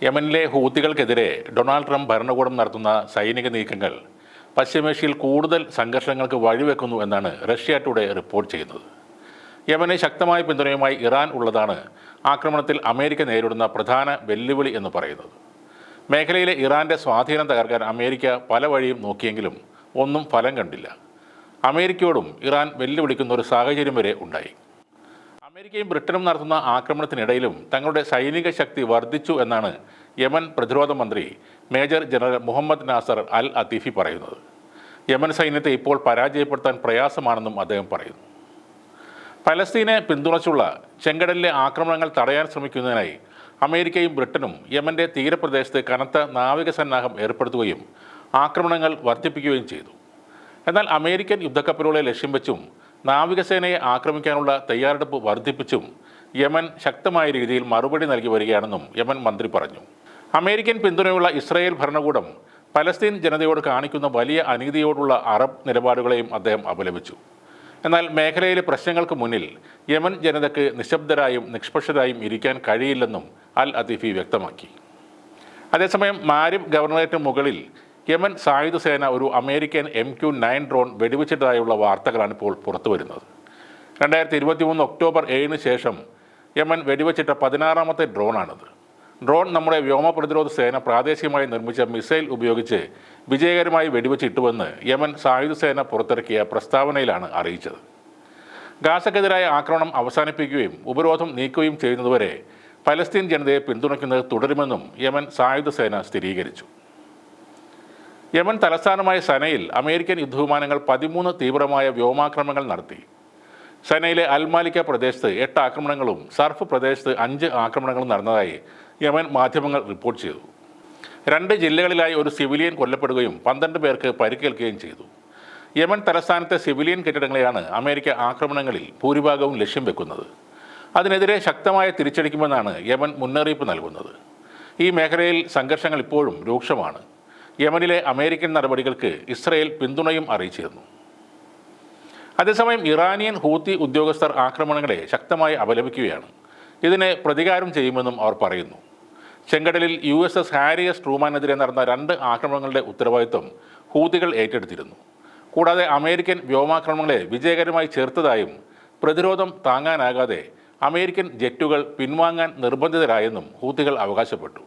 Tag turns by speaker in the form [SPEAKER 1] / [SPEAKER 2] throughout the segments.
[SPEAKER 1] യമനിലെ ഹൂത്തികൾക്കെതിരെ Donald Trump ഭരണകൂടം നടത്തുന്ന സൈനിക നീക്കങ്ങൾ പശ്ചിമേഷ്യയിൽ കൂടുതൽ സംഘർഷങ്ങൾക്ക് വഴിവെക്കുന്നു എന്നാണ് റഷ്യ ടുഡേ റിപ്പോർട്ട് ചെയ്യുന്നത്. യമന് ശക്തമായ പിന്തുണയുമായി ഇറാൻ ഉള്ളതാണ് ആക്രമണത്തിൽ അമേരിക്ക നേരിടുന്ന പ്രധാന വെല്ലുവിളി എന്ന് പറയുന്നത്. മേഖലയിലെ ഇറാൻ്റെ സ്വാധീനം തകർക്കാൻ അമേരിക്ക പല വഴിയും നോക്കിയെങ്കിലും ഒന്നും ഫലം കണ്ടില്ല. അമേരിക്കയോടും ഇറാൻ വെല്ലുവിളിക്കുന്ന ഒരു സാഹചര്യം വരെ ഉണ്ടായി. അമേരിക്കയും ബ്രിട്ടനും നടത്തുന്ന ആക്രമണത്തിനിടയിലും തങ്ങളുടെ സൈനിക ശക്തി വർദ്ധിച്ചു എന്നാണ് യമൻ പ്രതിരോധ മന്ത്രി മേജർ ജനറൽ മുഹമ്മദ് നാസർ അൽ അത്തീഫി പറയുന്നത്. യമൻ സൈന്യത്തെ ഇപ്പോൾ പരാജയപ്പെടുത്താൻ പ്രയാസമാണെന്നും അദ്ദേഹം പറയുന്നു. പലസ്തീനെ പിന്തുണച്ചുള്ള ചെങ്കടലിലെ ആക്രമണങ്ങൾ തടയാൻ ശ്രമിക്കുന്നതിനായി അമേരിക്കയും ബ്രിട്ടനും യമൻ്റെ തീരപ്രദേശത്ത് കനത്ത നാവിക സന്നാഹം ഏർപ്പെടുത്തുകയും ആക്രമണങ്ങൾ വർദ്ധിപ്പിക്കുകയും ചെയ്തു. എന്നാൽ അമേരിക്കൻ യുദ്ധക്കപ്പലുകളെ ലക്ഷ്യം വെച്ചും നാവികസേനയെ ആക്രമിക്കാനുള്ള തയ്യാറെടുപ്പ് വർദ്ധിപ്പിച്ചും യമൻ ശക്തമായ രീതിയിൽ മറുപടി നൽകി വരികയാണെന്നും യമൻ മന്ത്രി പറഞ്ഞു. അമേരിക്കൻ പിന്തുണയുള്ള ഇസ്രായേൽ ഭരണകൂടം പലസ്തീൻ ജനതയോട് കാണിക്കുന്ന വലിയ അനീതിയോടുള്ള അറബ് നിലപാടുകളെയും അദ്ദേഹം അപലപിച്ചു. എന്നാൽ മേഖലയിലെ പ്രശ്നങ്ങൾക്ക് മുന്നിൽ യമൻ ജനതയ്ക്ക് നിശബ്ദരായും നിഷ്പക്ഷരായും ഇരിക്കാൻ കഴിയില്ലെന്നും അൽ അത്തീഫി വ്യക്തമാക്കി. അതേസമയം മാരിബ് ഗവർണറേറ്റിന് മുകളിൽ യമൻ സായുധ സേന ഒരു അമേരിക്കൻ MQ-9 ഡ്രോൺ വെടിവെച്ചിട്ടതായുള്ള വാർത്തകളാണ് ഇപ്പോൾ പുറത്തുവരുന്നത്. 2023 ഒക്ടോബർ 7 ശേഷം യമൻ വെടിവെച്ചിട്ട 16ാമത്തെ ഡ്രോണാണിത്. ഡ്രോൺ നമ്മുടെ വ്യോമ പ്രതിരോധ സേന പ്രാദേശികമായി നിർമ്മിച്ച മിസൈൽ ഉപയോഗിച്ച് വിജയകരമായി വെടിവെച്ചിട്ടുവെന്ന് യമൻ സായുധ സേന പുറത്തിറക്കിയ പ്രസ്താവനയിലാണ് അറിയിച്ചത്. ഗാസക്കെതിരായ ആക്രമണം അവസാനിപ്പിക്കുകയും ഉപരോധം നീക്കുകയും ചെയ്യുന്നതുവരെ പലസ്തീൻ ജനതയെ പിന്തുണയ്ക്കുന്നത് തുടരുമെന്നും യമൻ സായുധ സേന സ്ഥിരീകരിച്ചു. യമൻ തലസ്ഥാനമായ സനയിൽ അമേരിക്കൻ യുദ്ധവിമാനങ്ങൾ 13 തീവ്രമായ വ്യോമാക്രമണങ്ങൾ നടത്തി. സനയിലെ അൽമാലിക്ക പ്രദേശത്ത് 8 ആക്രമണങ്ങളും സർഫ് പ്രദേശത്ത് 5 ആക്രമണങ്ങളും നടന്നതായി യമൻ മാധ്യമങ്ങൾ റിപ്പോർട്ട് ചെയ്തു. 2 ജില്ലകളിലായി ഒരു സിവിലിയൻ കൊല്ലപ്പെടുകയും 12 പേർക്ക് പരിക്കേൽക്കുകയും ചെയ്തു. യമൻ തലസ്ഥാനത്തെ സിവിലിയൻ കെട്ടിടങ്ങളെയാണ് അമേരിക്ക ആക്രമണങ്ങളിൽ ഭൂരിഭാഗവും ലക്ഷ്യം വെക്കുന്നത്. അതിനെതിരെ ശക്തമായ തിരിച്ചടിക്കുമെന്നാണ് യമൻ മുന്നറിയിപ്പ് നൽകുന്നത്. ഈ മേഖലയിൽ സംഘർഷങ്ങൾ ഇപ്പോഴും രൂക്ഷമാണ്. യമനിലെ അമേരിക്കൻ നടപടികൾക്ക് ഇസ്രായേൽ പിന്തുണയും അറിയിച്ചിരുന്നു. അതേസമയം ഇറാനിയൻ ഹൂത്തി ഉദ്യോഗസ്ഥർ ആക്രമണങ്ങളെ ശക്തമായി അപലപിക്കുകയാണ്. ഇതിനെ പ്രതികാരം ചെയ്യുമെന്നും അവർ പറയുന്നു. ചെങ്കടലിൽ USS ഹാരി എസ് ട്രൂമാനെതിരെ നടന്ന 2 ആക്രമണങ്ങളുടെ ഉത്തരവാദിത്വം ഹൂത്തികൾ ഏറ്റെടുത്തിരുന്നു. കൂടാതെ അമേരിക്കൻ വ്യോമാക്രമണങ്ങളെ വിജയകരമായി ചേർത്തതായും പ്രതിരോധം താങ്ങാനാകാതെ അമേരിക്കൻ ജെറ്റുകൾ പിൻവാങ്ങാൻ നിർബന്ധിതരായെന്നും ഹൂത്തികൾ അവകാശപ്പെട്ടു.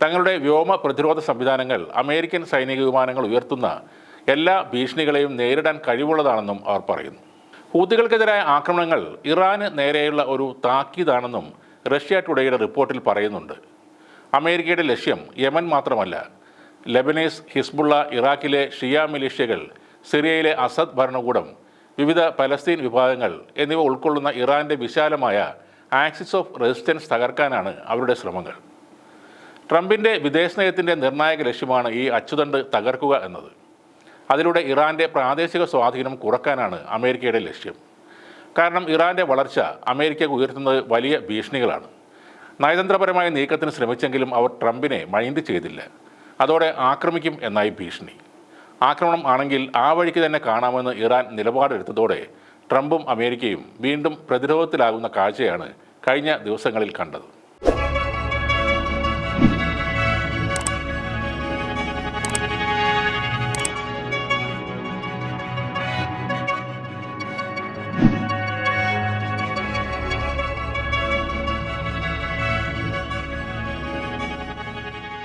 [SPEAKER 1] തങ്ങളുടെ വ്യോമ പ്രതിരോധ സംവിധാനങ്ങൾ അമേരിക്കൻ സൈനിക വിമാനങ്ങൾ ഉയർത്തുന്ന എല്ലാ ഭീഷണികളെയും നേരിടാൻ കഴിവുള്ളതാണെന്നും അവർ പറയുന്നു. ഹൂത്തികൾക്കെതിരായ ആക്രമണങ്ങൾ ഇറാന് നേരെയുള്ള ഒരു താക്കീതാണെന്നും റഷ്യ ടുഡേയുടെ റിപ്പോർട്ടിൽ പറയുന്നുണ്ട്. അമേരിക്കയുടെ ലക്ഷ്യം യമൻ മാത്രമല്ല, ലെബനീസ്, ഹിസ്ബുള്ള, ഇറാഖിലെ ഷിയ മിലിഷ്യകൾ, സിറിയയിലെ അസദ് ഭരണകൂടം, വിവിധ പലസ്തീൻ വിഭാഗങ്ങൾ എന്നിവ ഉൾക്കൊള്ളുന്ന ഇറാൻ്റെ വിശാലമായ ആക്സിസ് ഓഫ് റെസിസ്റ്റൻസ് തകർക്കാനാണ് അവരുടെ ശ്രമങ്ങൾ. ട്രംപിൻ്റെ വിദേശ നയത്തിൻ്റെ നിർണായക ലക്ഷ്യമാണ് ഈ അച്ചുതണ്ട് തകർക്കുക എന്നത്. അതിലൂടെ ഇറാൻ്റെ പ്രാദേശിക സ്വാധീനം കുറക്കാനാണ് അമേരിക്കയുടെ ലക്ഷ്യം. കാരണം ഇറാൻ്റെ വളർച്ച അമേരിക്കയ്ക്ക് ഉയർത്തുന്നത് വലിയ ഭീഷണികളാണ്. നയതന്ത്രപരമായ നീക്കത്തിന് ശ്രമിച്ചെങ്കിലും അവർ ട്രംപിനെ മൈൻഡ് ചെയ്തില്ല. അതോടെ ആക്രമിക്കും എന്നായി ഭീഷണി. ആക്രമണം ആണെങ്കിൽ ആ വഴിക്ക് തന്നെ കാണാമെന്ന് ഇറാൻ നിലപാടെടുത്തതോടെ ട്രംപും അമേരിക്കയും വീണ്ടും പ്രതിരോധത്തിലാകുന്ന കാഴ്ചയാണ് കഴിഞ്ഞ ദിവസങ്ങളിൽ കണ്ടത്.